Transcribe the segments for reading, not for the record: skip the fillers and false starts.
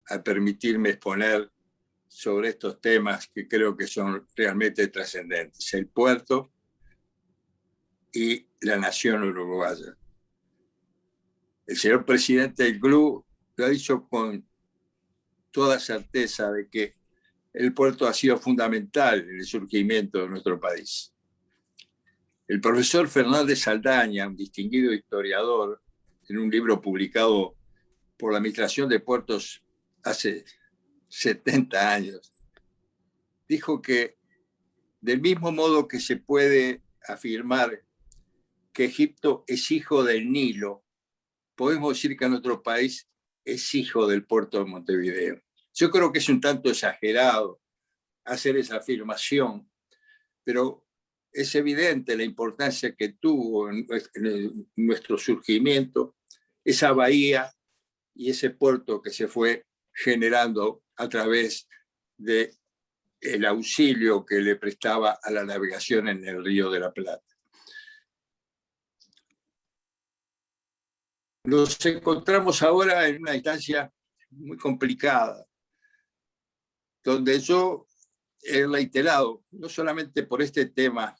a permitirme exponer sobre estos temas que creo que son realmente trascendentes: el puerto y la nación uruguaya. El señor presidente del club lo ha dicho con toda certeza de que el puerto ha sido fundamental en el surgimiento de nuestro país. El profesor Fernández Saldaña, un distinguido historiador, en un libro publicado por la Administración de Puertos hace 70 años, dijo que del mismo modo que se puede afirmar que Egipto es hijo del Nilo, podemos decir que nuestro país es hijo del puerto de Montevideo. Yo creo que es un tanto exagerado hacer esa afirmación, pero es evidente la importancia que tuvo en nuestro surgimiento esa bahía y ese puerto que se fue generando a través del auxilio que le prestaba a la navegación en el Río de la Plata. Nos encontramos ahora en una instancia muy complicada, donde yo he reiterado, no solamente por este tema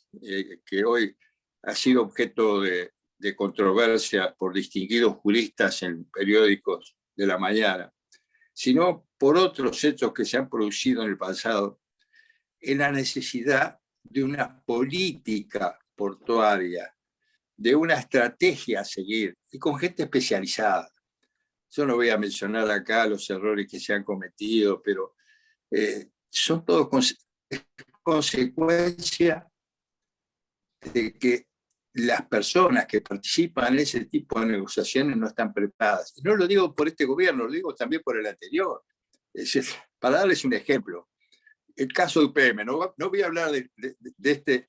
que hoy ha sido objeto de controversia por distinguidos juristas en periódicos de la mañana, sino por otros hechos que se han producido en el pasado, en la necesidad de una política portuaria, de una estrategia a seguir, y con gente especializada. Yo no voy a mencionar acá los errores que se han cometido, pero son todo consecuencia de que las personas que participan en ese tipo de negociaciones no están preparadas. Y no lo digo por este gobierno, lo digo también por el anterior. Para darles un ejemplo, el caso de UPM, no voy a hablar de este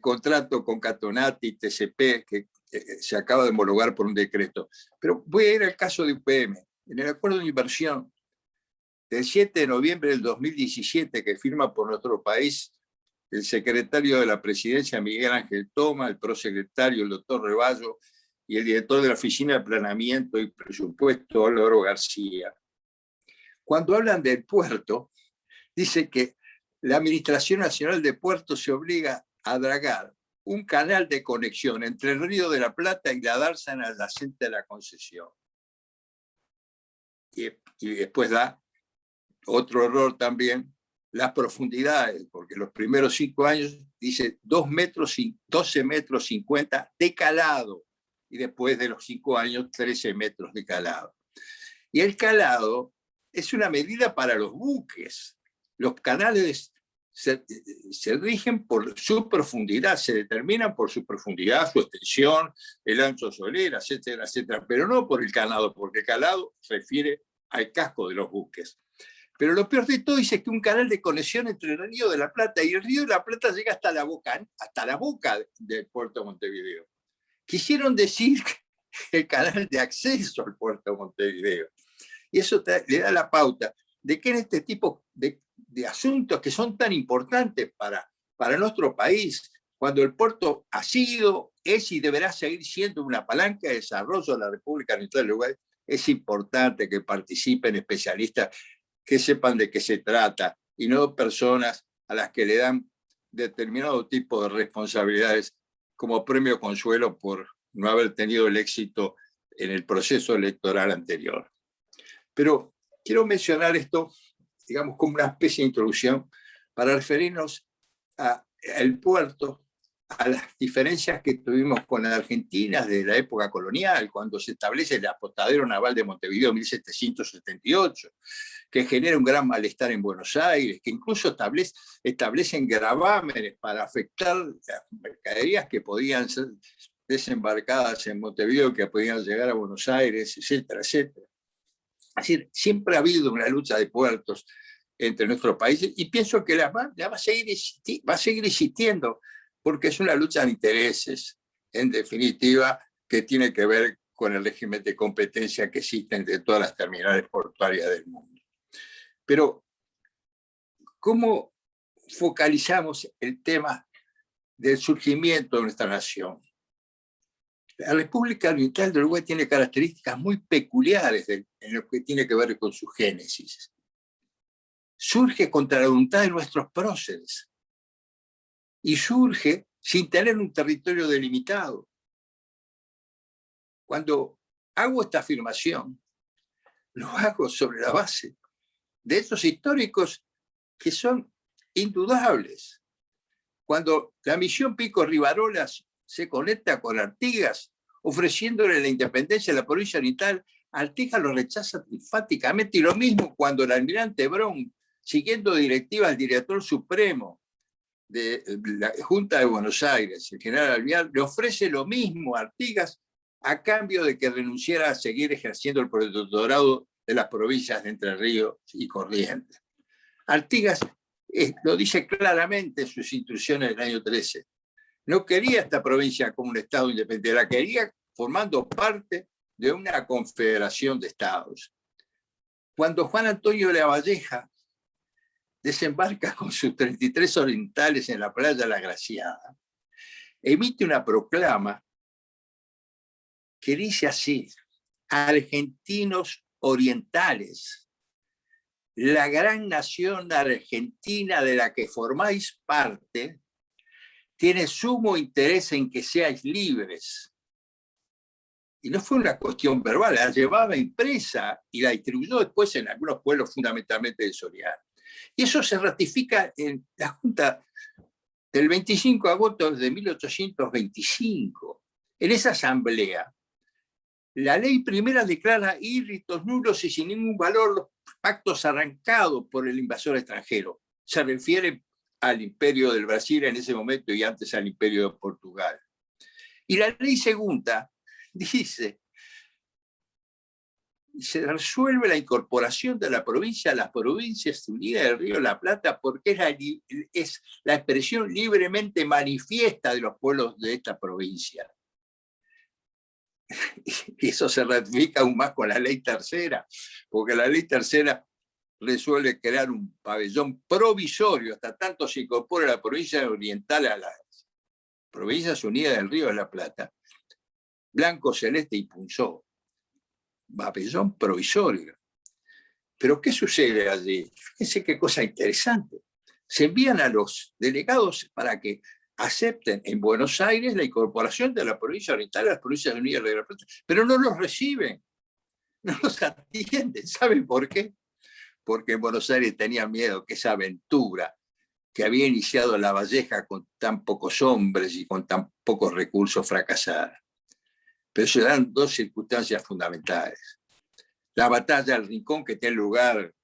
contrato con Catonati y TCP que se acaba de homologar por un decreto, pero voy a ir al caso de UPM. En el acuerdo de inversión del 7 de noviembre del 2017, que firma por nuestro país el secretario de la Presidencia, Miguel Ángel Toma, el prosecretario, el doctor Reballo, y el director de la Oficina de Planeamiento y Presupuesto, Álvaro García. Cuando hablan del puerto, dice que la Administración Nacional de Puertos se obliga a dragar un canal de conexión entre el Río de la Plata y la dársena adyacente a la concesión. Y después da otro error también, las profundidades, porque los primeros 5 años dice 12 metros 50 de calado, y después de los 5 años 13 metros de calado. Y el calado es una medida para los buques. Los canales se rigen por su profundidad, se determinan por su profundidad, su extensión, el ancho solera, etcétera, etcétera, pero no por el calado, porque el calado se refiere al casco de los buques. Pero lo peor de todo dice que un canal de conexión entre el Río de la Plata y el Río de la Plata llega hasta la boca del puerto de Montevideo. Quisieron decir el canal de acceso al puerto de Montevideo. Y eso le da la pauta de que en este tipo de asuntos que son tan importantes para nuestro país, cuando el puerto ha sido, es y deberá seguir siendo una palanca de desarrollo de la República Oriental del Uruguay, es importante que participen especialistas que sepan de qué se trata y no personas a las que le dan determinado tipo de responsabilidades como premio consuelo por no haber tenido el éxito en el proceso electoral anterior. Pero quiero mencionar esto, digamos, como una especie de introducción para referirnos al puerto, a las diferencias que tuvimos con la Argentina desde la época colonial, cuando se establece el apostadero naval de Montevideo en 1778, que genera un gran malestar en Buenos Aires, que incluso establecen gravámenes para afectar las mercaderías que podían ser desembarcadas en Montevideo, que podían llegar a Buenos Aires, etcétera, etcétera. Es decir, siempre ha habido una lucha de puertos entre nuestros países y pienso que va a seguir existiendo, porque es una lucha de intereses, en definitiva, que tiene que ver con el régimen de competencia que existe entre todas las terminales portuarias del mundo. Pero, ¿cómo focalizamos el tema del surgimiento de nuestra nación? La República Oriental del Uruguay tiene características muy peculiares en lo que tiene que ver con su génesis. Surge contra la voluntad de nuestros próceres y surge sin tener un territorio delimitado. Cuando hago esta afirmación, lo hago sobre la base de hechos históricos que son indudables. Cuando la misión Pico Rivarola se conecta con Artigas, ofreciéndole la independencia de la provincia oriental, Artigas lo rechaza enfáticamente, y lo mismo cuando el almirante Brown, siguiendo directivas del director supremo de la Junta de Buenos Aires, el general Alvear, le ofrece lo mismo a Artigas a cambio de que renunciara a seguir ejerciendo el protectorado de las provincias de Entre Ríos y Corrientes. Artigas lo dice claramente en sus instrucciones del año 13. No quería esta provincia como un estado independiente, la quería formando parte de una confederación de estados. Cuando Juan Antonio de la Valleja desembarca con sus 33 orientales en la playa La Graciada, emite una proclama que dice así: argentinos orientales, la gran nación argentina de la que formáis parte tiene sumo interés en que seáis libres. Y no fue una cuestión verbal, la llevaba impresa y la distribuyó después en algunos pueblos, fundamentalmente de Soriano. Y eso se ratifica en la Junta del 25 de agosto de 1825. En esa asamblea, la ley primera declara irritos, nulos y sin ningún valor los pactos arrancados por el invasor extranjero. Se refiere al Imperio del Brasil en ese momento y antes al Imperio de Portugal. Y la ley segunda dice: se resuelve la incorporación de la provincia a las Provincias Unidas del Río de la Plata porque es la expresión libremente manifiesta de los pueblos de esta provincia. Y eso se ratifica aún más con la ley tercera, porque la ley tercera resuelve crear un pabellón provisorio, hasta tanto se incorpora la provincia oriental a las Provincias Unidas del Río de la Plata. Blanco Celeste y Punzó, pabellón provisorio. Pero ¿qué sucede allí? Fíjense qué cosa interesante. Se envían a los delegados para que acepten en Buenos Aires la incorporación de la provincia oriental a las Provincias Unidas de la Plata, pero no los reciben, no los atienden. ¿Saben por qué? Porque en Buenos Aires tenían miedo que esa aventura que había iniciado La Valleja con tan pocos hombres y con tan pocos recursos fracasara. Pero se dan dos circunstancias fundamentales. La batalla del Rincón, que tiene lugar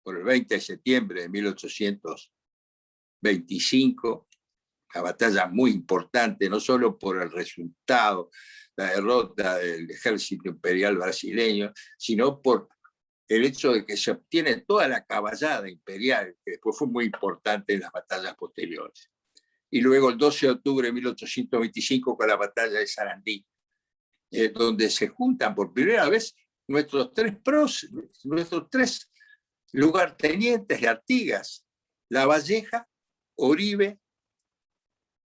por el 20 de septiembre de 1825, una batalla muy importante, no solo por el resultado, la derrota del ejército imperial brasileño, sino por el hecho de que se obtiene toda la caballada imperial, que después fue muy importante en las batallas posteriores. Y luego el 12 de octubre de 1825 con la batalla de Sarandí, donde se juntan por primera vez nuestros tres lugartenientes de Artigas: La Valleja, Oribe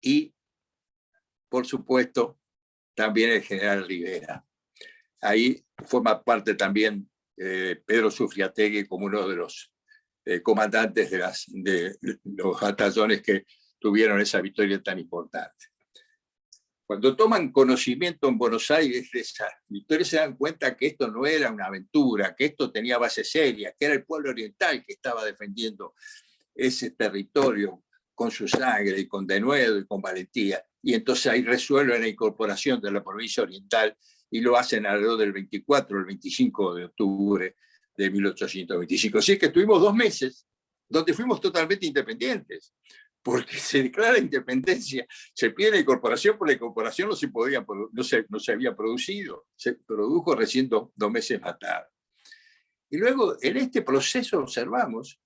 y, por supuesto, también el general Rivera. Ahí forma parte también Pedro Sufriategui como uno de los comandantes de los batallones que tuvieron esa victoria tan importante. Cuando toman conocimiento en Buenos Aires de esa victoria, se dan cuenta que esto no era una aventura, que esto tenía base seria, que era el pueblo oriental que estaba defendiendo ese territorio con su sangre y con denuedo y con valentía. Y entonces ahí resuelven la incorporación de la provincia oriental y lo hacen alrededor del 24 o el 25 de octubre de 1825. Así que tuvimos 2 meses donde fuimos totalmente independientes, porque se declara independencia, se pide la incorporación, pero la incorporación no se había producido, se produjo recién 2 meses más tarde. Y luego en este proceso observamos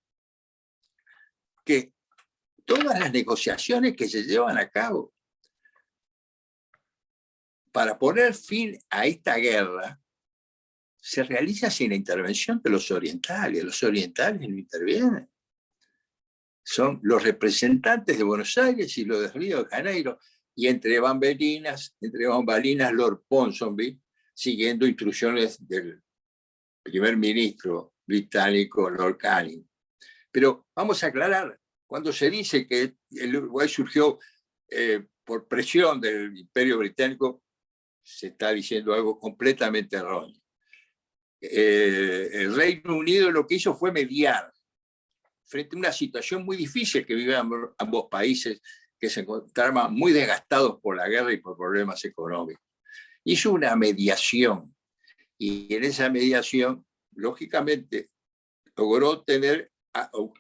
que todas las negociaciones que se llevan a cabo para poner fin a esta guerra se realizan sin la intervención de los orientales. Los orientales no intervienen. Son los representantes de Buenos Aires y los de Río de Janeiro. y entre bambalinas Lord Ponsonby, siguiendo instrucciones del primer ministro británico Lord Canning. Pero vamos a aclarar, cuando se dice que el Uruguay surgió por presión del Imperio Británico, se está diciendo algo completamente erróneo. El Reino Unido lo que hizo fue mediar frente a una situación muy difícil que vivían ambos países, que se encontraban muy desgastados por la guerra y por problemas económicos. Hizo una mediación, y en esa mediación, lógicamente, logró tener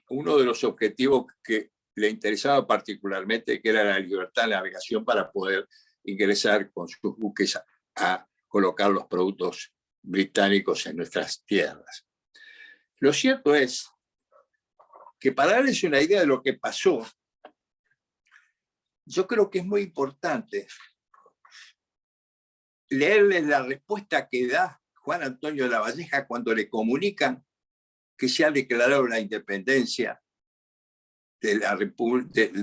uno de los objetivos que le interesaba particularmente, que era la libertad de navegación para poder ingresar con sus buques a colocar los productos británicos en nuestras tierras. Lo cierto es que, para darles una idea de lo que pasó, yo creo que es muy importante leerles la respuesta que da Juan Antonio de Lavalleja cuando le comunican que se ha declarado la independencia de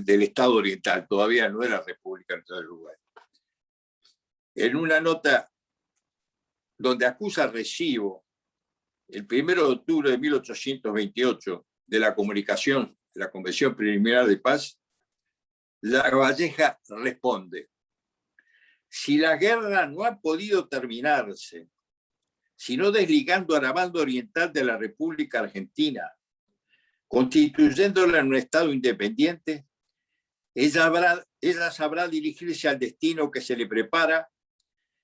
del Estado Oriental. Todavía no era República Oriental del Uruguay. En una nota donde acusa recibo el 1 de octubre de 1828 de la comunicación de la Convención Preliminar de Paz, Lavalleja responde: si la guerra no ha podido terminarse, sino desligando a la banda oriental de la República Argentina, constituyéndola en un Estado independiente, ella sabrá dirigirse al destino que se le prepara,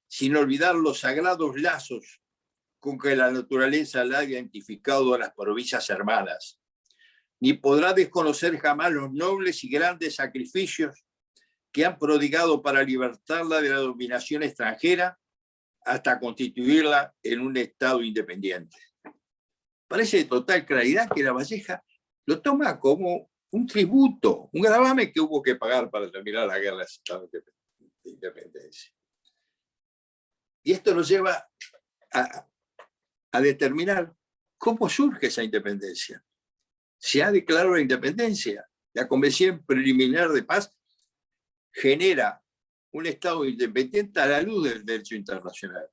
sin olvidar los sagrados lazos con que la naturaleza la ha identificado a las provincias hermanas, ni podrá desconocer jamás los nobles y grandes sacrificios que han prodigado para libertarla de la dominación extranjera hasta constituirla en un Estado independiente. Parece de total claridad que Lavalleja lo toma como un tributo, un gravamen que hubo que pagar para terminar la guerra de Estado de independencia. Y esto nos lleva a determinar cómo surge esa independencia. Se ha declarado la independencia. La Convención Preliminar de Paz genera un Estado independiente a la luz del derecho internacional.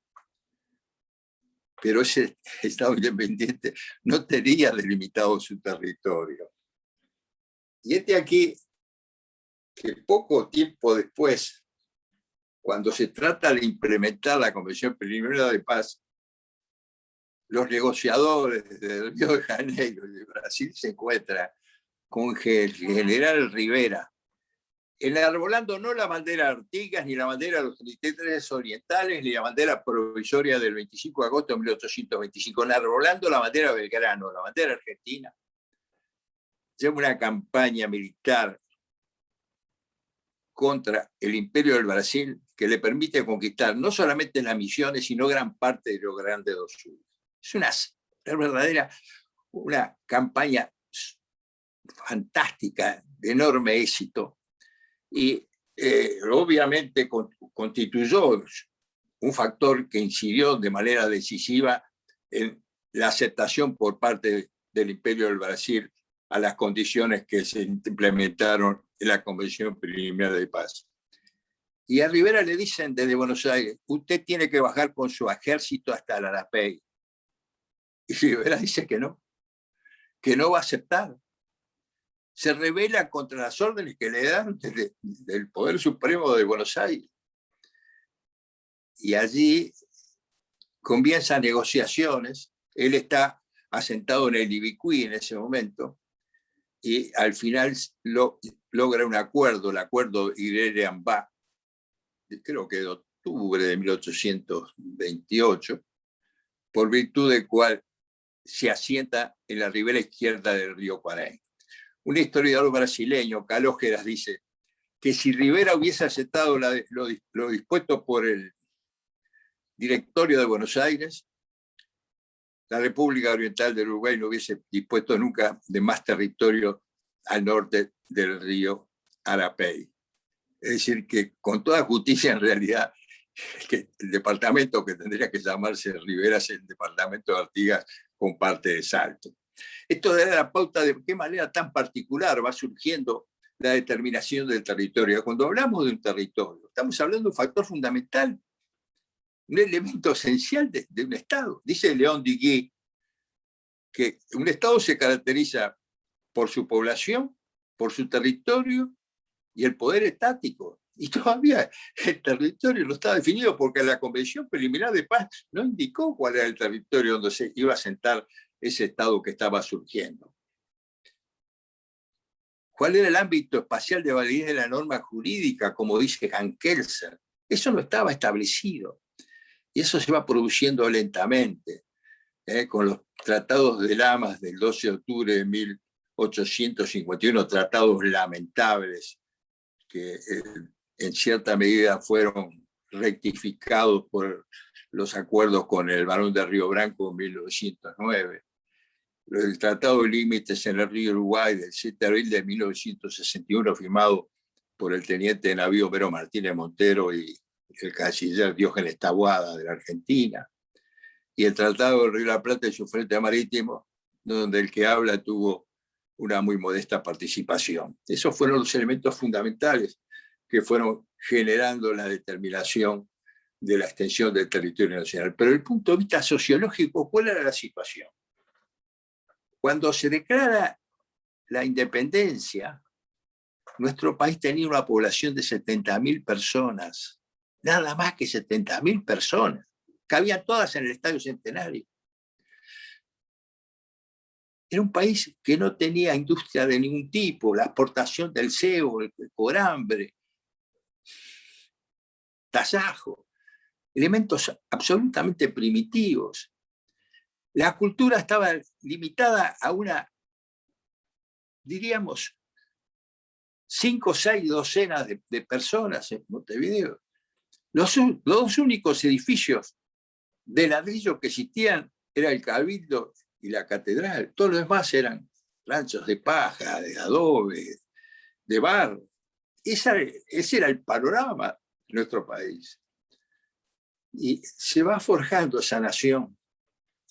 Pero ese Estado independiente no tenía delimitado su territorio. Y aquí que poco tiempo después, cuando se trata de implementar la Convención Preliminar de Paz, los negociadores de Río de Janeiro y de Brasil se encuentran con el general Rivera, enarbolando no la bandera de Artigas, ni la bandera de los 33 orientales, ni la bandera provisoria del 25 de agosto de 1825, enarbolando la bandera de Belgrano, la bandera argentina. Lleva una campaña militar contra el Imperio del Brasil que le permite conquistar no solamente las Misiones, sino gran parte de Rio Grande do Sul. Es una verdadera campaña fantástica, de enorme éxito, y obviamente constituyó un factor que incidió de manera decisiva en la aceptación por parte del Imperio del Brasil a las condiciones que se implementaron en la Convención Preliminar de Paz. Y a Rivera le dicen desde Buenos Aires: usted tiene que bajar con su ejército hasta el Arapey. Y Rivera dice que no va a aceptar. Se rebela contra las órdenes que le dan del Poder Supremo de Buenos Aires. Y allí comienzan negociaciones. Él está asentado en el Ibicuí en ese momento, y al final logra un acuerdo, el acuerdo Irere-Ambá, creo que de octubre de 1828, por virtud del cual se asienta en la ribera izquierda del río Cuarén. Un historiador brasileño, Calógeras, dice que si Rivera hubiese aceptado lo dispuesto por el Directorio de Buenos Aires, la República Oriental del Uruguay no hubiese dispuesto nunca de más territorio al norte del río Arapey. Es decir, que con toda justicia, en realidad, que el departamento que tendría que llamarse Rivera es el departamento de Artigas con parte de Salto. Esto da la pauta de qué manera tan particular va surgiendo la determinación del territorio. Cuando hablamos de un territorio, estamos hablando de un factor fundamental, un elemento esencial de un Estado. Dice León Digui que un Estado se caracteriza por su población, por su territorio y el poder estático. Y todavía el territorio no está definido porque la Convención Preliminar de Paz no indicó cuál era el territorio donde se iba a sentar ese Estado que estaba surgiendo. ¿Cuál era el ámbito espacial de validez de la norma jurídica, como dice Hans Kelsen? Eso no estaba establecido. Y eso se va produciendo lentamente, con los tratados de Lamas del 12 de octubre de 1851, tratados lamentables que en cierta medida fueron rectificados por los acuerdos con el Barón de Río Branco en 1909. El Tratado de Límites en el río Uruguay del 7 de abril de 1961, firmado por el teniente de navío Homero Martínez Montero y el canciller Diógenes Taboada de la Argentina, y el Tratado del Río de la Plata y su frente marítimo, donde el que habla tuvo una muy modesta participación. Esos fueron los elementos fundamentales que fueron generando la determinación de la extensión del territorio nacional. Pero desde el punto de vista sociológico, ¿cuál era la situación? Cuando se declara la independencia, nuestro país tenía una población de 70.000 personas, nada más que 70.000 personas, cabían todas en el Estadio Centenario. Era un país que no tenía industria de ningún tipo, la exportación del cebo, el corambre, tasajo, elementos absolutamente primitivos. La cultura estaba limitada a una, diríamos, 5 o 6 docenas de personas en Montevideo. Los dos únicos edificios de ladrillo que existían era el Cabildo y la Catedral. Todos los demás eran ranchos de paja, de adobe, de barro. Ese era el panorama de nuestro país. Y se va forjando esa nación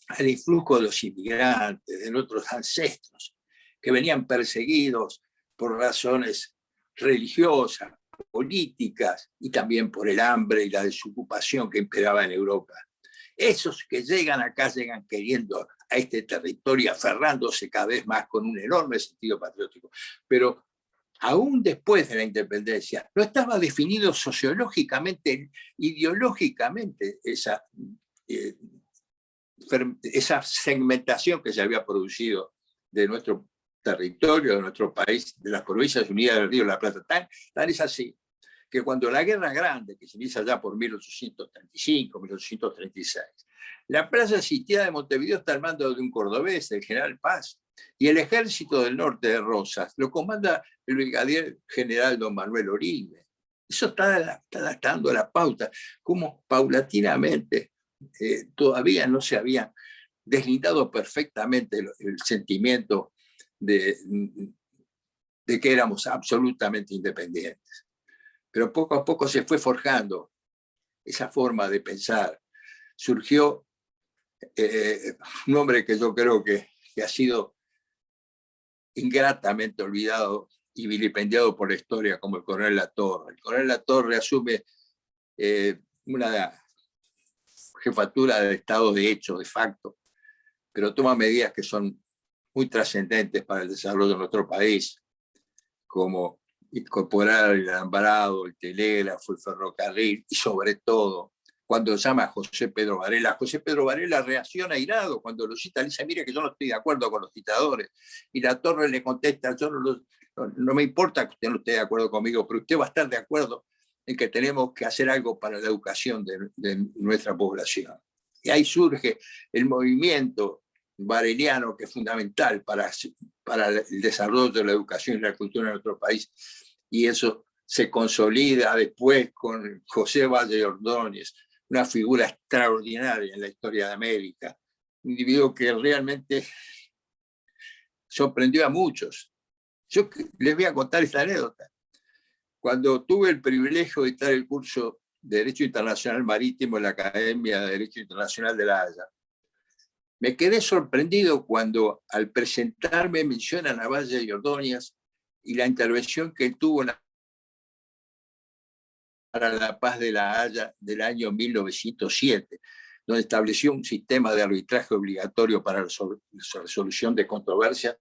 al influjo de los inmigrantes, de nuestros ancestros, que venían perseguidos por razones religiosas, políticas y también por el hambre y la desocupación que imperaba en Europa. Esos que llegan acá llegan queriendo a este territorio, aferrándose cada vez más con un enorme sentido patriótico. Pero aún después de la independencia, no estaba definido sociológicamente, ideológicamente esa segmentación que se había producido de nuestro territorio, de nuestro país, de las Provincias Unidas del Río de la Plata. Tan es así que cuando la Guerra Grande, que se inicia ya por 1835, 1836, la plaza sitiada de Montevideo está al mando de un cordobés, el general Paz, y el ejército del norte de Rosas lo comanda el brigadier general don Manuel Oribe. Eso está dando la pauta, como paulatinamente todavía no se había deslindado perfectamente el sentimiento de que éramos absolutamente independientes. Pero poco a poco se fue forjando esa forma de pensar. Surgió un hombre que yo creo que ha sido ingratamente olvidado y vilipendiado por la historia, como el coronel Latorre. El coronel Latorre asume una jefatura de Estado de hecho, de facto, pero toma medidas que son muy trascendentes para el desarrollo de nuestro país, como incorporar el alambrado, el telégrafo, el ferrocarril, y sobre todo, cuando llama a José Pedro Varela reacciona airado cuando lo cita, le dice, mire que yo no estoy de acuerdo con los citadores, y Latorre le contesta, yo no me importa que usted no esté de acuerdo conmigo, pero usted va a estar de acuerdo en que tenemos que hacer algo para la educación de nuestra población. Y ahí surge el movimiento vareliano, que es fundamental para el desarrollo de la educación y la cultura en nuestro país, y eso se consolida después con José Valle Ordóñez, una figura extraordinaria en la historia de América, un individuo que realmente sorprendió a muchos. Yo les voy a contar esta anécdota. Cuando tuve el privilegio de dictar el curso de Derecho Internacional Marítimo en la Academia de Derecho Internacional de La Haya, me quedé sorprendido cuando al presentarme mencionan a Valle y Ordóñez y la intervención que tuvo para la paz de La Haya del año 1907, donde estableció un sistema de arbitraje obligatorio para la resolución de controversias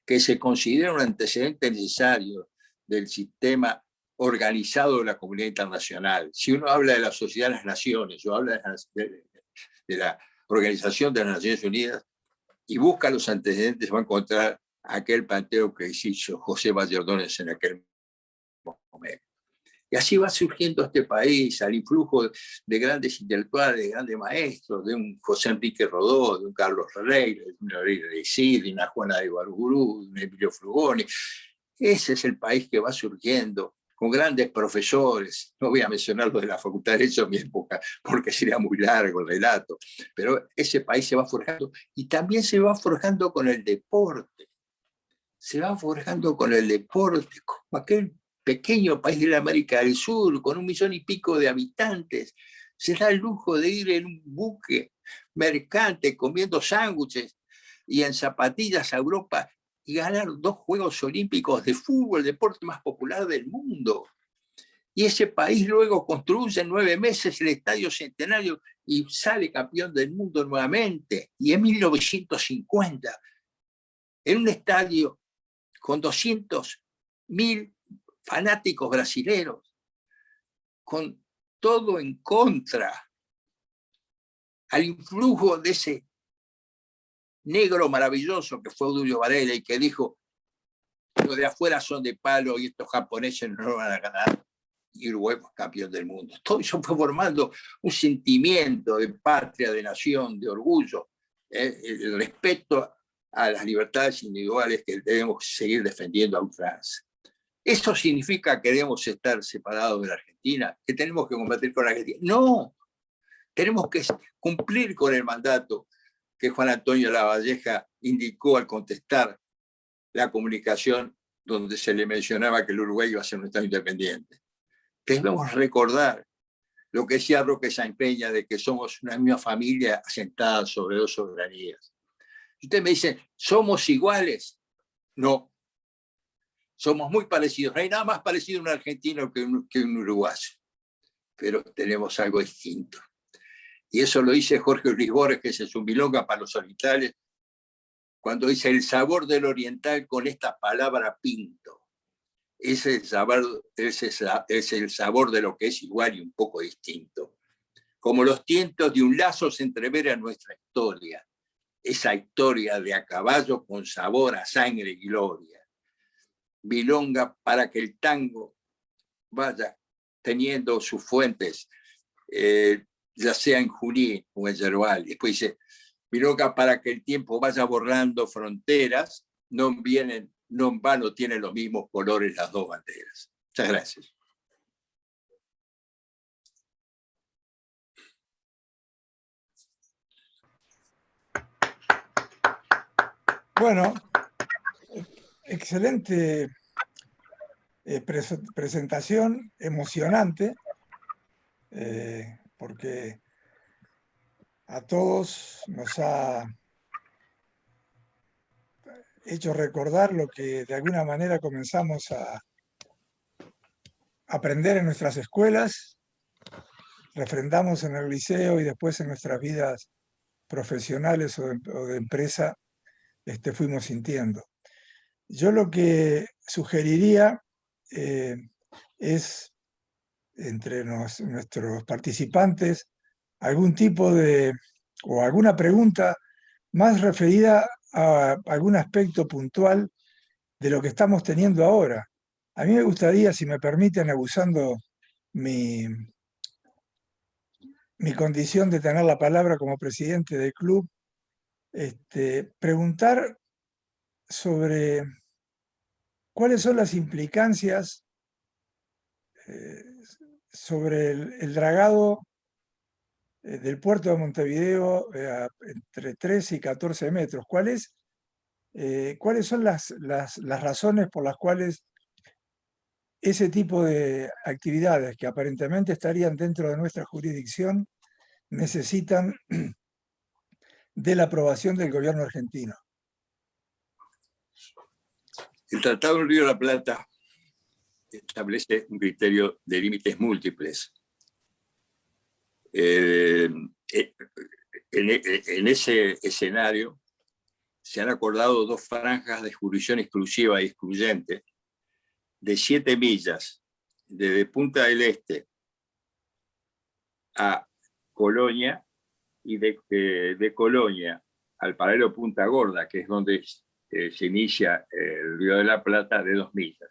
que se considera un antecedente necesario del sistema organizado de la comunidad internacional. Si uno habla de la Sociedad de las Naciones o habla de la Organización de las Naciones Unidas y busca los antecedentes, va a encontrar aquel planteo que hizo José Vallardones en aquel momento. Y así va surgiendo este país al influjo de grandes intelectuales, de grandes maestros, de un José Enrique Rodó, de un Carlos Rereira, de una Reina de Cid, de una Juana de Ibargurú, de un Emilio Frugoni. Ese es el país que va surgiendo, con grandes profesores. No voy a mencionar lo de la Facultad de Derecho en mi época, porque sería muy largo el relato, pero ese país se va forjando y también se va forjando con el deporte. Se va forjando con el deporte, como aquel pequeño país de la América del Sur, con 1,5 millones de habitantes, se da el lujo de ir en un buque mercante comiendo sándwiches y en zapatillas a Europa y ganar 2 Juegos Olímpicos de fútbol, el deporte más popular del mundo. Y ese país luego construye en 9 meses el Estadio Centenario y sale campeón del mundo nuevamente. Y en 1950, en un estadio con 200.000 fanáticos brasileños, con todo en contra, al influjo de ese negro maravilloso que fue Obdulio Varela y que dijo, los de afuera son de palo y estos japoneses no lo van a ganar, y Uruguay fue campeón del mundo. Todo eso fue formando un sentimiento de patria, de nación, de orgullo, el respeto a las libertades individuales que debemos seguir defendiendo a ultranza. ¿Eso significa que debemos estar separados de la Argentina? ¿Que tenemos que combatir con la Argentina? No, tenemos que cumplir con el mandato que Juan Antonio Lavalleja indicó al contestar la comunicación donde se le mencionaba que el Uruguay iba a ser un Estado independiente. Debemos recordar lo que decía Roque Sáenz Peña de que somos una misma familia asentada sobre 2 soberanías. Usted me dice, ¿somos iguales? No. Somos muy parecidos. No hay nada más parecido a un argentino que un uruguayo. Pero tenemos algo distinto. Y eso lo dice Jorge Luis Borges en su Milonga para los Orientales, cuando dice el sabor del oriental con esta palabra pinto. Es el sabor de lo que es igual y un poco distinto. Como los tientos de un lazo se entreveran nuestra historia. Esa historia de a caballo con sabor a sangre y gloria. Milonga para que el tango vaya teniendo sus fuentes, ya sea en Junín o en Yerbal. Después dice, milonga para que el tiempo vaya borrando fronteras, no en vano tienen los mismos colores las 2 banderas. Muchas gracias. Bueno, excelente presentación, emocionante, porque a todos nos ha hecho recordar lo que de alguna manera comenzamos a aprender en nuestras escuelas, refrendamos en el liceo y después en nuestras vidas profesionales o de empresa fuimos sintiendo. Yo lo que sugeriría es, entre nuestros participantes, algún tipo de, o alguna pregunta más referida a algún aspecto puntual de lo que estamos teniendo ahora. A mí me gustaría, si me permiten, abusando mi condición de tener la palabra como presidente del club, preguntar sobre cuáles son las implicancias sobre el dragado del puerto de Montevideo entre 13 y 14 metros. ¿Cuáles son las razones por las cuales ese tipo de actividades que aparentemente estarían dentro de nuestra jurisdicción necesitan de la aprobación del gobierno argentino? El Tratado del Río de la Plata establece un criterio de límites múltiples. En ese escenario se han acordado dos franjas de jurisdicción exclusiva e excluyente de 7 millas, desde Punta del Este a Colonia y de Colonia al paralelo Punta Gorda, que es donde se inicia el Río de la Plata, de 2 millas.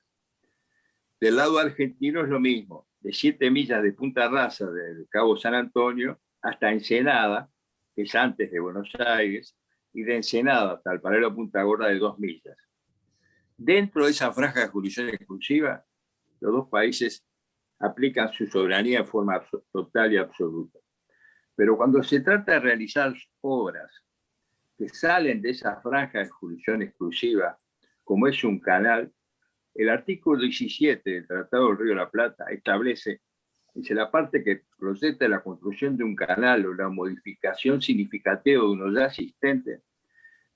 Del lado argentino es lo mismo, de 7 millas de Punta Rasa, del Cabo San Antonio, hasta Ensenada, que es antes de Buenos Aires, y de Ensenada hasta el paralelo Punta Gorda de 2 millas. Dentro de esa franja de jurisdicción exclusiva, los dos países aplican su soberanía en forma total y absoluta. Pero cuando se trata de realizar obras que salen de esa franja de jurisdicción exclusiva, como es un canal, el artículo 17 del Tratado del Río de la Plata establece, dice, la parte que proyecta la construcción de un canal o la modificación significativa de uno ya existente,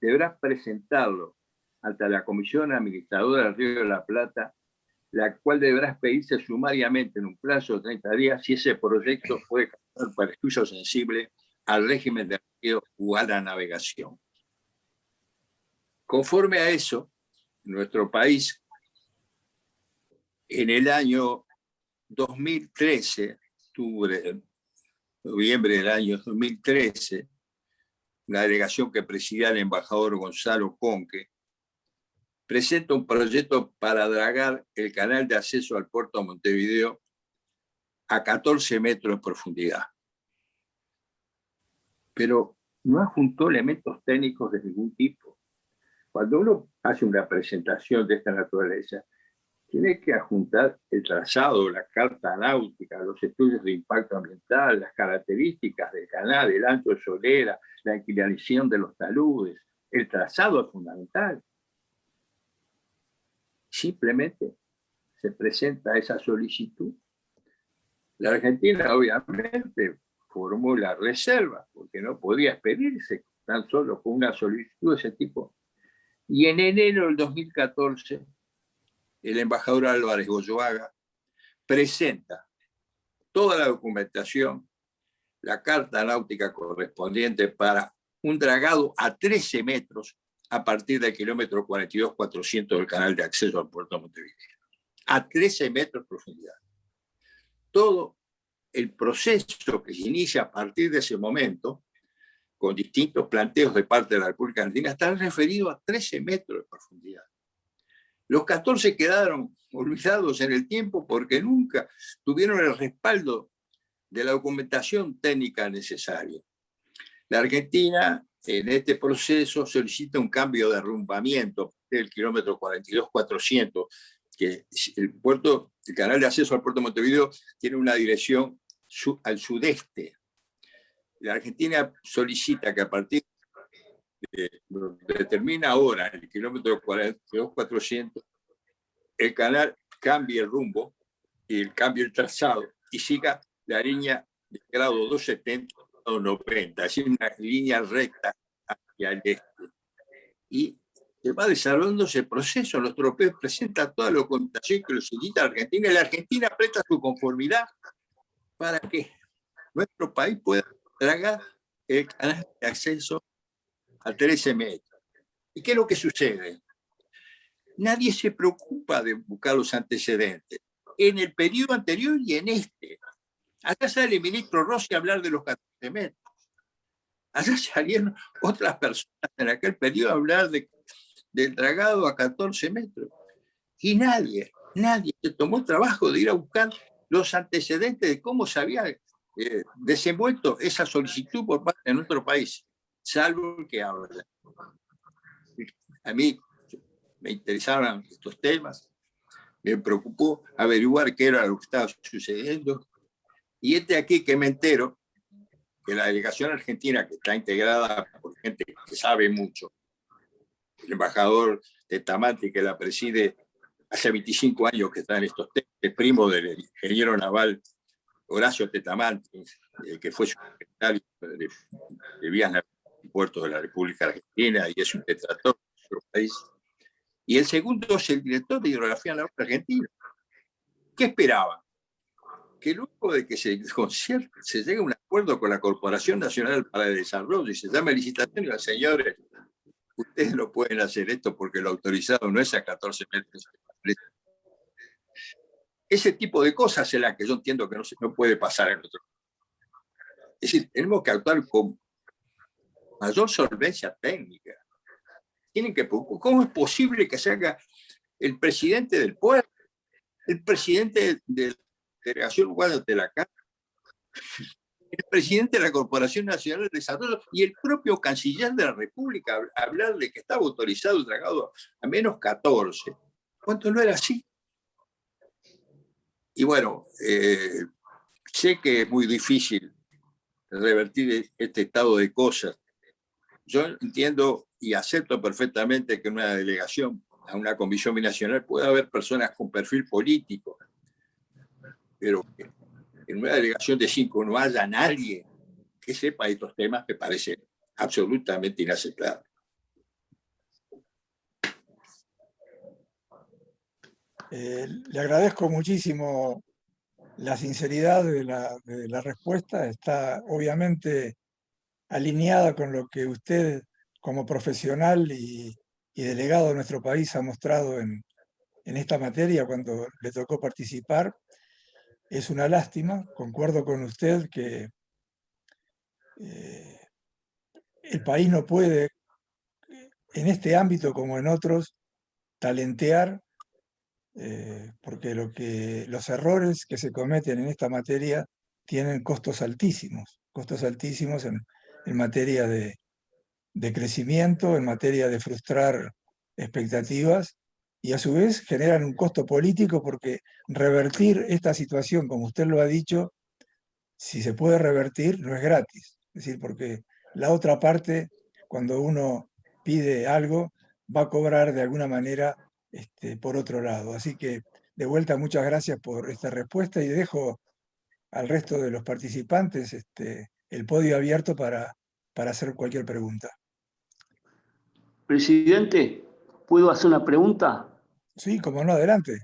deberá presentarlo ante la Comisión Administradora del Río de la Plata, la cual deberá expedirse sumariamente en un plazo de 30 días si ese proyecto puede causar perjuicio sensible al régimen de río o a la navegación. Conforme a eso, nuestro país, en el año 2013, noviembre del año 2013, la delegación que presidía el embajador Gonzalo Conque, presenta un proyecto para dragar el canal de acceso al puerto de Montevideo a 14 metros de profundidad. Pero no adjuntó elementos técnicos de ningún tipo. Cuando uno hace una presentación de esta naturaleza, tiene que adjuntar el trazado, la carta náutica, los estudios de impacto ambiental, las características del canal, el ancho de solera, la inclinación de los taludes. El trazado es fundamental. Simplemente se presenta esa solicitud. La Argentina, obviamente, formó la reserva, porque no podía expedirse tan solo con una solicitud de ese tipo. Y en enero del 2014, el embajador Álvarez Goyoaga presenta toda la documentación, la carta náutica correspondiente para un dragado a 13 metros a partir del kilómetro 42.400 del canal de acceso al puerto de Montevideo. A 13 metros de profundidad. Todo el proceso que se inicia a partir de ese momento, con distintos planteos de parte de la República Argentina, está referido a 13 metros de profundidad. Los 14 quedaron olvidados en el tiempo porque nunca tuvieron el respaldo de la documentación técnica necesaria. La Argentina, en este proceso, solicita un cambio de arrumbamiento del kilómetro 42.400, que el canal de acceso al puerto de Montevideo tiene una dirección al sudeste. La Argentina solicita que a partir de lo que determina ahora el kilómetro 42.400, el canal cambie el rumbo y cambie el trazado y siga la línea de grado 270 o 90, es decir, una línea recta hacia el este. Y se va desarrollando ese proceso. Nuestro país presenta toda la documentación que lo solicita la Argentina y la Argentina presta su conformidad para que nuestro país pueda dragar el canal de acceso a 13 metros. ¿Y qué es lo que sucede? Nadie se preocupa de buscar los antecedentes. En el periodo anterior y en este. Acá sale el ministro Rossi a hablar de los 14 metros. Allá salieron otras personas en aquel periodo a hablar del dragado a 14 metros. Y nadie se tomó el trabajo de ir a buscar los antecedentes de cómo se había desenvuelto esa solicitud por parte de nuestro país, salvo el que habla. A mí me interesaban estos temas, me preocupó averiguar qué era lo que estaba sucediendo, y aquí que me entero que la delegación argentina, que está integrada por gente que sabe mucho, el embajador Tetamanti, que la preside hace 25 años que está en estos temas, es primo del ingeniero naval Horacio Tetamanti, que fue secretario de vías en puertos de la República Argentina y es un detractor de nuestro país. Y el segundo es el director de Hidrografía Naval Argentina. ¿Qué esperaba? Que luego de que se llegue a un acuerdo con la Corporación Nacional para el Desarrollo y se llame licitación, y los señores, ustedes no pueden hacer esto porque lo autorizado no es a 14 metros. Ese tipo de cosas es la que yo entiendo que no puede pasar en otro. Es decir, tenemos que actuar con mayor solvencia técnica. ¿Cómo es posible que se haga el presidente del puerto, el presidente de la delegación uruguaya de la CAF, el presidente de la Corporación Nacional de Desarrollo y el propio canciller de la República hablar de que estaba autorizado el dragado a menos 14? ¿Cuánto no era así? Y bueno, sé que es muy difícil revertir este estado de cosas. Yo entiendo y acepto perfectamente que en una delegación, a una comisión binacional, puede haber personas con perfil político, pero que en una delegación de 5 no haya nadie que sepa de estos temas me parece absolutamente inaceptable. Le agradezco muchísimo la sinceridad de la respuesta. Está obviamente alineada con lo que usted como profesional y delegado de nuestro país ha mostrado en esta materia cuando le tocó participar. Es una lástima, concuerdo con usted que el país no puede, en este ámbito como en otros, talentear, porque los errores que se cometen en esta materia tienen costos altísimos en materia de crecimiento, en materia de frustrar expectativas, y a su vez generan un costo político porque revertir esta situación, como usted lo ha dicho, si se puede revertir, no es gratis. Es decir, porque la otra parte, cuando uno pide algo, va a cobrar de alguna manera por otro lado. Así que, de vuelta, muchas gracias por esta respuesta y dejo al resto de los participantes el podio abierto para hacer cualquier pregunta. Presidente, ¿puedo hacer una pregunta? Sí, como no, adelante.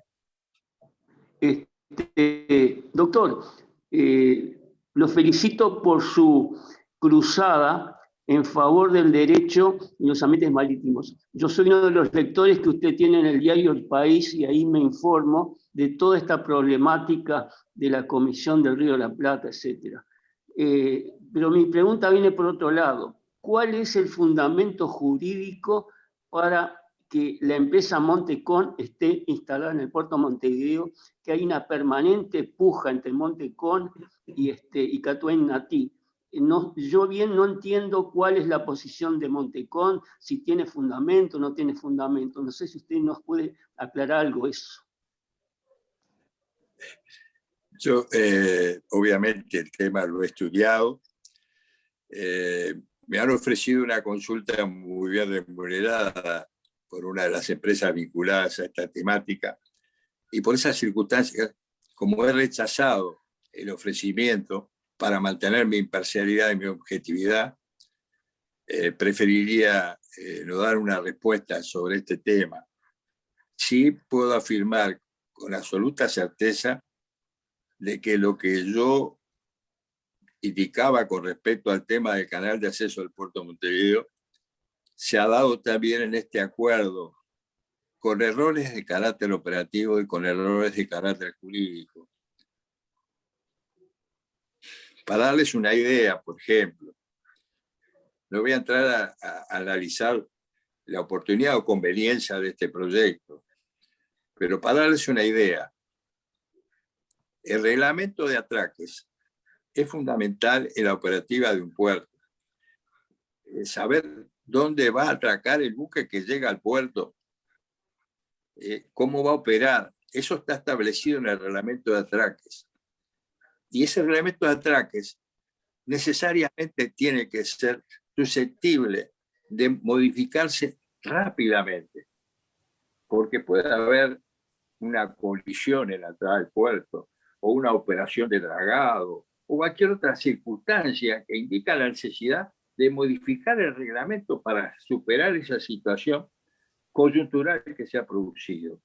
Doctor, lo felicito por su cruzada en favor del derecho en los ambientes marítimos. Yo soy uno de los lectores que usted tiene en el diario El País y ahí me informo de toda esta problemática de la Comisión del Río de la Plata, etc. Pero mi pregunta viene por otro lado. ¿Cuál es el fundamento jurídico para que la empresa Montecón esté instalada en el puerto de Montevideo, que hay una permanente puja entre Montecón y Catuén Natí? Yo bien no entiendo cuál es la posición de Montecón, si tiene fundamento o no tiene fundamento. No sé si usted nos puede aclarar algo eso. Yo, obviamente, el tema lo he estudiado. Me han ofrecido una consulta muy bien remunerada por una de las empresas vinculadas a esta temática, y por esas circunstancias, como he rechazado el ofrecimiento para mantener mi imparcialidad y mi objetividad, preferiría no dar una respuesta sobre este tema. Sí puedo afirmar con absoluta certeza de que lo que yo indicaba con respecto al tema del canal de acceso al puerto de Montevideo se ha dado también en este acuerdo, con errores de carácter operativo y con errores de carácter jurídico. Para darles una idea, por ejemplo, no voy a entrar a analizar la oportunidad o conveniencia de este proyecto, pero para darles una idea, el reglamento de atraques es fundamental en la operativa de un puerto. Saber dónde va a atracar el buque que llega al puerto, cómo va a operar, eso está establecido en el reglamento de atraques. Y ese reglamento de atraques necesariamente tiene que ser susceptible de modificarse rápidamente, porque puede haber una colisión en la entrada del puerto, o una operación de dragado, o cualquier otra circunstancia que indica la necesidad de modificar el reglamento para superar esa situación coyuntural que se ha producido.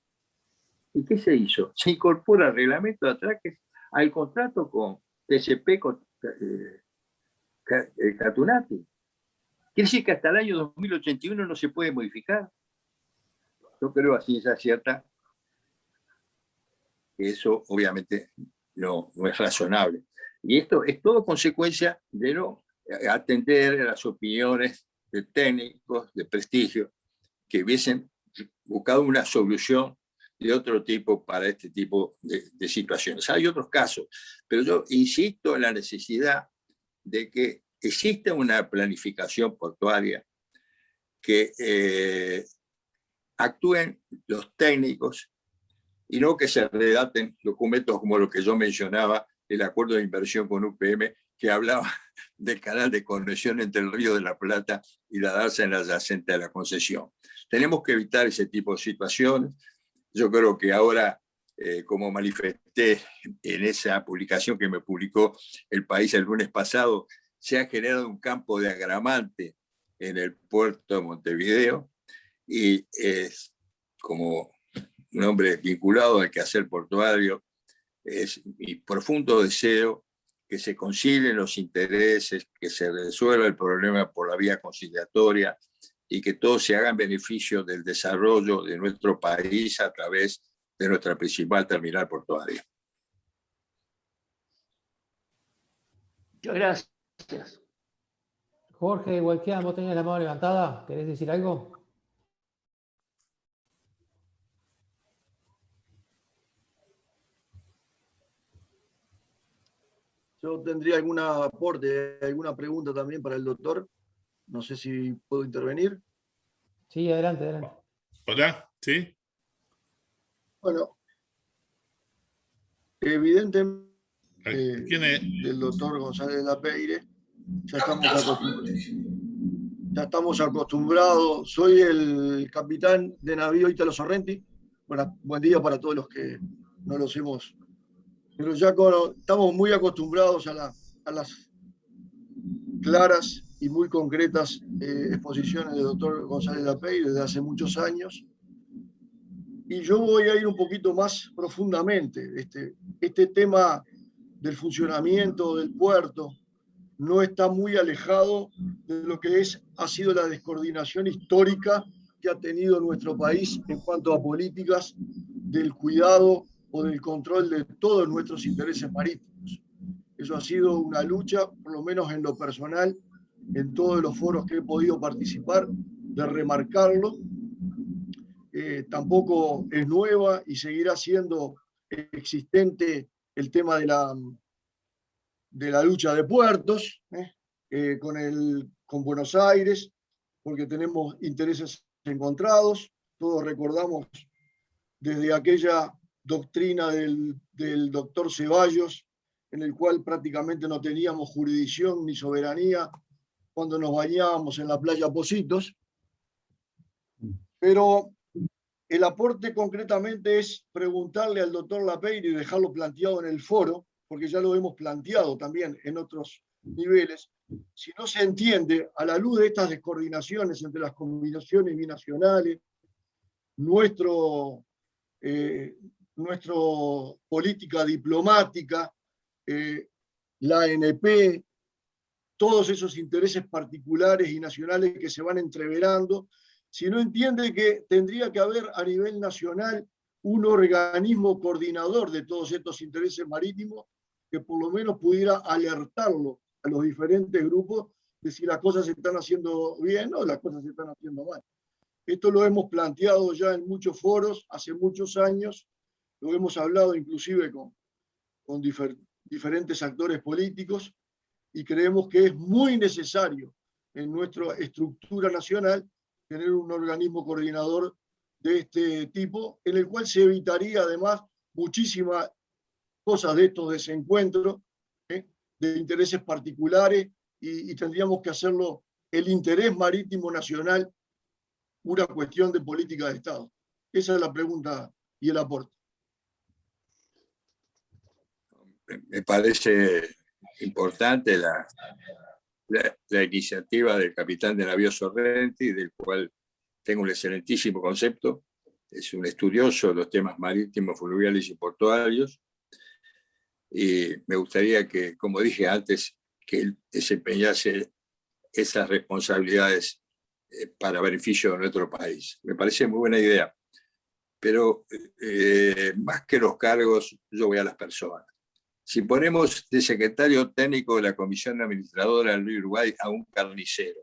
¿Y qué se hizo? Se incorpora el reglamento de atraques al contrato con TCP, con Catunati. Quiere decir que hasta el año 2081 no se puede modificar. Yo creo a ciencia cierta que eso obviamente no es razonable. Y esto es todo consecuencia de no atender a las opiniones de técnicos de prestigio que hubiesen buscado una solución de otro tipo para este tipo de situaciones. Hay otros casos, pero yo insisto en la necesidad de que exista una planificación portuaria, que actúen los técnicos y no que se redacten documentos como los que yo mencionaba, el acuerdo de inversión con UPM, que hablaba del canal de conexión entre el Río de la Plata y la Darza en la adyacente de la concesión. Tenemos que evitar ese tipo de situaciones. Yo creo que ahora, como manifesté en esa publicación que me publicó El País el lunes pasado, se ha generado un campo de agramante en el puerto de Montevideo y es como un hombre vinculado al quehacer portuario, es mi profundo deseo que se concilien los intereses, que se resuelva el problema por la vía conciliatoria y que todo se haga en beneficio del desarrollo de nuestro país a través de nuestra principal terminal portuaria. Muchas gracias. Jorge Hualquián, vos tenías la mano levantada, ¿querés decir algo? Yo tendría algún aporte, alguna pregunta también para el doctor. No sé si puedo intervenir. Sí, adelante, adelante. Hola, ¿sí? Bueno, evidentemente ¿Quién es? del doctor González Lapeire ya estamos acostumbrados. Soy el capitán de navío Ítalo Sorrenti. Bueno, buen día para todos los que no los hemos... Pero ya estamos muy acostumbrados a las claras y muy concretas exposiciones del doctor González Lapeire desde hace muchos años. Y yo voy a ir un poquito más profundamente. Este tema del funcionamiento del puerto no está muy alejado de lo que ha sido la descoordinación histórica que ha tenido nuestro país en cuanto a políticas del cuidado o del control de todos nuestros intereses marítimos. Eso ha sido una lucha, por lo menos en lo personal, en todos los foros que he podido participar, de remarcarlo. Tampoco es nueva y seguirá siendo existente el tema de la lucha de puertos, con Buenos Aires, porque tenemos intereses encontrados. Todos recordamos desde aquella doctrina del doctor Ceballos, en el cual prácticamente no teníamos jurisdicción ni soberanía cuando nos bañábamos en la playa Pocitos. Pero el aporte concretamente es preguntarle al doctor Lapeire y dejarlo planteado en el foro, porque ya lo hemos planteado también en otros niveles. Si no se entiende, a la luz de estas descoordinaciones entre las combinaciones binacionales, nuestra política diplomática, la ANP, todos esos intereses particulares y nacionales que se van entreverando, si no entiende que tendría que haber a nivel nacional un organismo coordinador de todos estos intereses marítimos que por lo menos pudiera alertarlo a los diferentes grupos de si las cosas se están haciendo bien o las cosas se están haciendo mal. Esto lo hemos planteado ya en muchos foros, hace muchos años, lo hemos hablado inclusive con diferentes actores políticos y creemos que es muy necesario en nuestra estructura nacional tener un organismo coordinador de este tipo, en el cual se evitaría además muchísimas cosas de estos desencuentros, de intereses particulares, y tendríamos que hacerlo el interés marítimo nacional una cuestión de política de Estado. Esa es la pregunta y el aporte. Me parece importante la iniciativa del capitán de navío Sorrenti, del cual tengo un excelentísimo concepto, es un estudioso de los temas marítimos, fluviales y portuarios, y me gustaría que, como dije antes, que él desempeñase esas responsabilidades para beneficio de nuestro país. Me parece muy buena idea, pero más que los cargos, yo voy a las personas. Si ponemos de secretario técnico de la Comisión Administradora del Río Uruguay a un carnicero,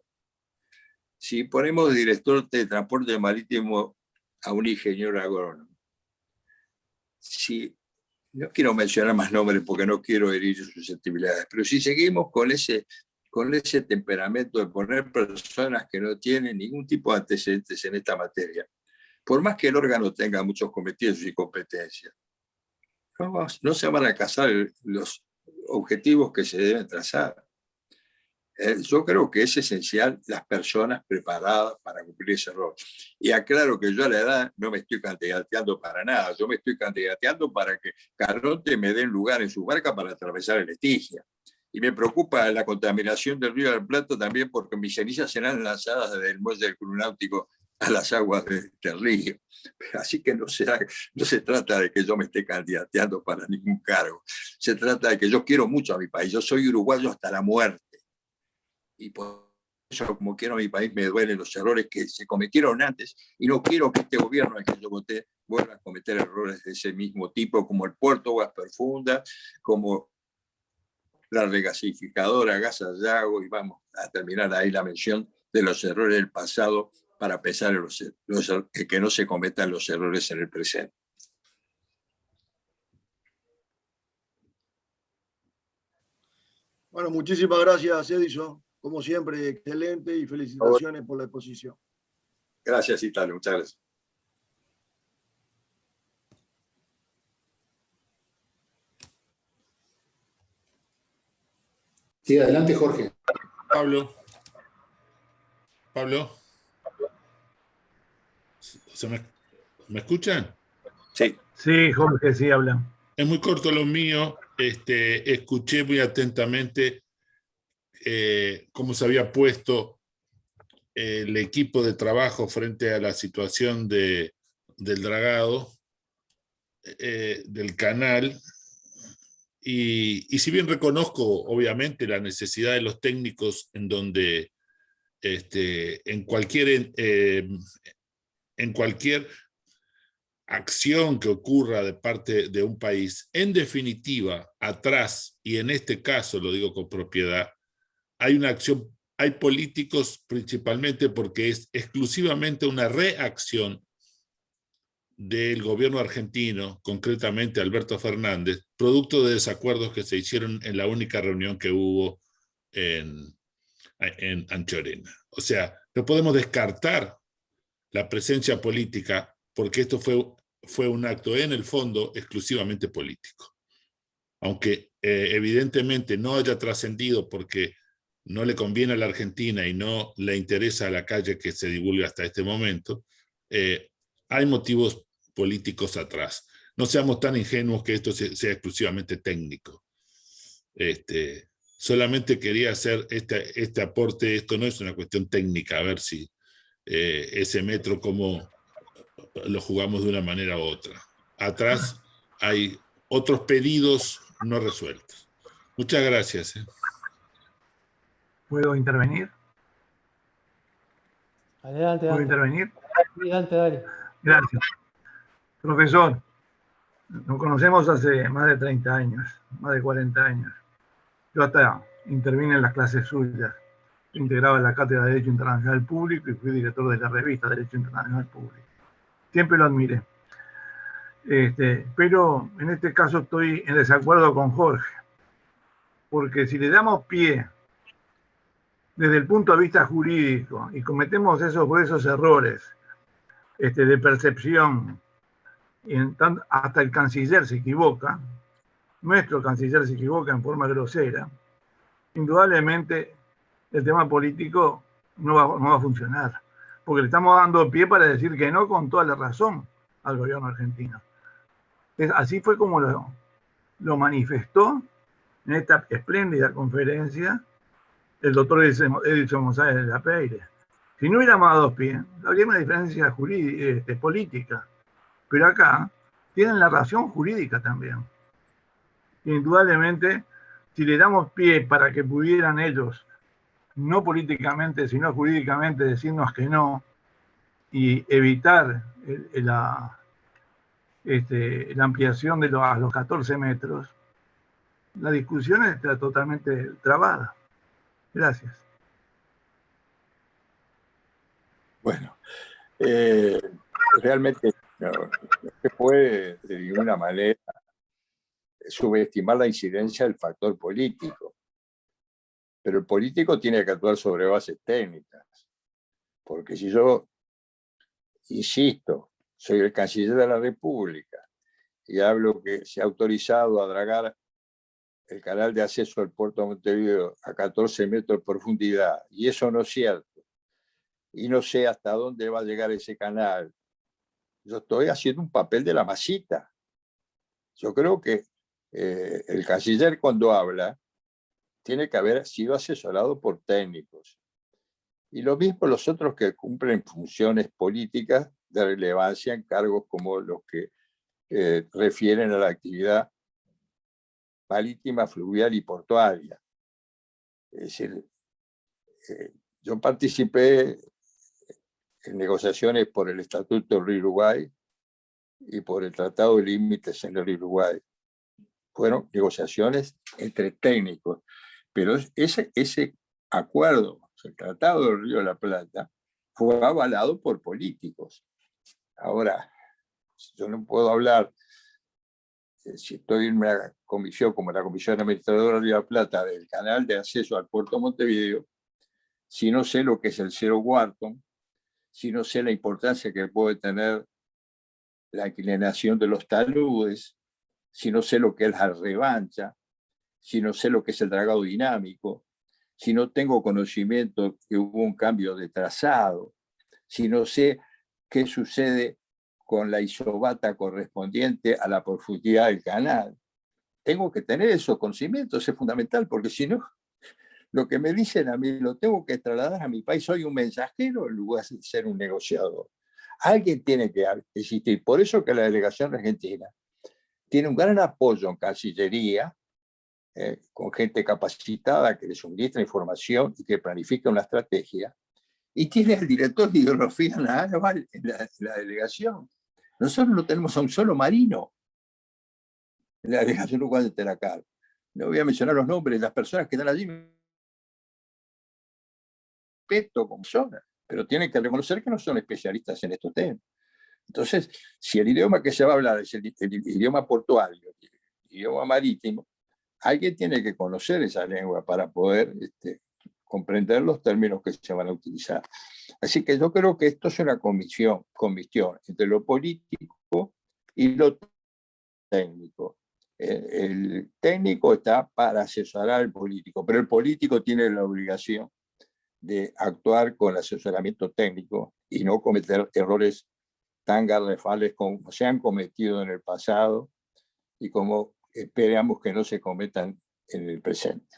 si ponemos director de transporte marítimo a un ingeniero agrónomo, si, no quiero mencionar más nombres porque no quiero herir sus susceptibilidades, pero si seguimos con ese temperamento de poner personas que no tienen ningún tipo de antecedentes en esta materia, por más que el órgano tenga muchos cometidos y competencias, no se van a alcanzar los objetivos que se deben trazar. Yo creo que es esencial las personas preparadas para cumplir ese rol. Y aclaro que yo a la edad no me estoy candidateando para nada, yo me estoy candidateando para que Caronte me den lugar en su barca para atravesar el Estigia. Y me preocupa la contaminación del Río del Plata también porque mis cenizas serán lanzadas desde el muelle del Club Náutico a las aguas del río. Así que no se trata de que yo me esté candidateando para ningún cargo. Se trata de que yo quiero mucho a mi país. Yo soy uruguayo hasta la muerte. Y por eso, como quiero a mi país, me duelen los errores que se cometieron antes. Y no quiero que este gobierno al que yo voté vuelva a cometer errores de ese mismo tipo, como el puerto Aguas Profundas, como la regasificadora Gas Sayago, y vamos a terminar ahí la mención de los errores del pasado para pensar en que no se cometan los errores en el presente. Bueno, muchísimas gracias, Edison. Como siempre, excelente y felicitaciones por la exposición. Gracias, Italia. Muchas gracias. Sí, adelante, Jorge. Pablo. ¿Me escuchan? Sí. Sí, Jorge, sí, habla. Es muy corto lo mío. Escuché muy atentamente cómo se había puesto el equipo de trabajo frente a la situación del dragado, del canal. Y si bien reconozco, obviamente, la necesidad de los técnicos en donde en cualquier acción que ocurra de parte de un país, en definitiva, atrás, y en este caso lo digo con propiedad, hay una acción, hay políticos principalmente porque es exclusivamente una reacción del gobierno argentino, concretamente Alberto Fernández, producto de desacuerdos que se hicieron en la única reunión que hubo en Anchorena. O sea, no podemos descartar la presencia política porque esto fue un acto en el fondo exclusivamente político. Aunque evidentemente no haya trascendido porque no le conviene a la Argentina y no le interesa a la calle que se divulgue hasta este momento, hay motivos políticos atrás. No seamos tan ingenuos que esto sea exclusivamente técnico. Solamente quería hacer este aporte. Esto no es una cuestión técnica, a ver si ese metro cómo lo jugamos de una manera u otra. Atrás hay otros pedidos no resueltos. Muchas gracias. ¿Puedo intervenir? Adelante, ¿Puedo Dante. intervenir? Sí, Dante, dale. Gracias. Profesor, nos conocemos hace más de 30 años, más de 40 años. Yo hasta intervine en las clases suyas. Integraba la Cátedra de Derecho Internacional Público y fui director de la revista Derecho Internacional Público. Siempre lo admiré. Pero en este caso estoy en desacuerdo con Jorge, porque si le damos pie desde el punto de vista jurídico y cometemos esos gruesos errores de percepción, y hasta el canciller se equivoca, nuestro canciller se equivoca en forma grosera, indudablemente el tema político no va a funcionar, porque le estamos dando pie para decir que no con toda la razón al gobierno argentino. Así fue como lo manifestó en esta espléndida conferencia el doctor Edison González de la Peire. Si no hubiéramos a dos pies, habría una diferencia jurídica, política. Pero acá tienen la razón jurídica también. Indudablemente, si le damos pie para que pudieran ellos, no políticamente, sino jurídicamente, decirnos que no, y evitar la ampliación a los 14 metros, la discusión está totalmente trabada. Gracias. Bueno, realmente no se puede de ninguna manera subestimar la incidencia del factor político, pero el político tiene que actuar sobre bases técnicas, porque si yo, insisto, soy el canciller de la República y hablo que se ha autorizado a dragar el canal de acceso al puerto de Montevideo a 14 metros de profundidad, y eso no es cierto, y no sé hasta dónde va a llegar ese canal, yo estoy haciendo un papel de la masita. Yo creo que el canciller, cuando habla, tiene que haber sido asesorado por técnicos. Y lo mismo los otros que cumplen funciones políticas de relevancia en cargos como los que refieren a la actividad marítima, fluvial y portuaria. Es decir, yo participé en negociaciones por el Estatuto del Río Uruguay y por el Tratado de Límites en el Río Uruguay. Fueron negociaciones entre técnicos, pero ese acuerdo, el Tratado del Río de la Plata, fue avalado por políticos. Ahora, yo no puedo hablar, si estoy en una comisión como la Comisión Administradora del Río de la Plata, del canal de acceso al puerto de Montevideo, si no sé lo que es el Zero Wharton, si no sé la importancia que puede tener la inclinación de los taludes, si no sé lo que es la revancha, si no sé lo que es el dragado dinámico, si no tengo conocimiento que hubo un cambio de trazado, si no sé qué sucede con la isobata correspondiente a la profundidad del canal. Tengo que tener esos conocimientos, es fundamental, porque si no, lo que me dicen a mí lo tengo que trasladar a mi país. Soy un mensajero en lugar de ser un negociador. Alguien tiene que existir. Por eso que la delegación argentina tiene un gran apoyo en Cancillería, con gente capacitada que le suministra información y que planifica una estrategia, y tiene al director de hidrografía naval en la delegación. Nosotros no tenemos a un solo marino en la delegación uruguaya de Telacar. No voy a mencionar los nombres de las personas que están allí, respeto como personas, pero tienen que reconocer que no son especialistas en estos temas. Entonces, si el idioma que se va a hablar es el idioma portuario, el idioma marítimo, alguien tiene que conocer esa lengua para poder comprender los términos que se van a utilizar. Así que yo creo que esto es una comisión entre lo político y lo técnico. El técnico está para asesorar al político, pero el político tiene la obligación de actuar con asesoramiento técnico y no cometer errores tan garrafales como se han cometido en el pasado y como esperamos que no se cometan en el presente.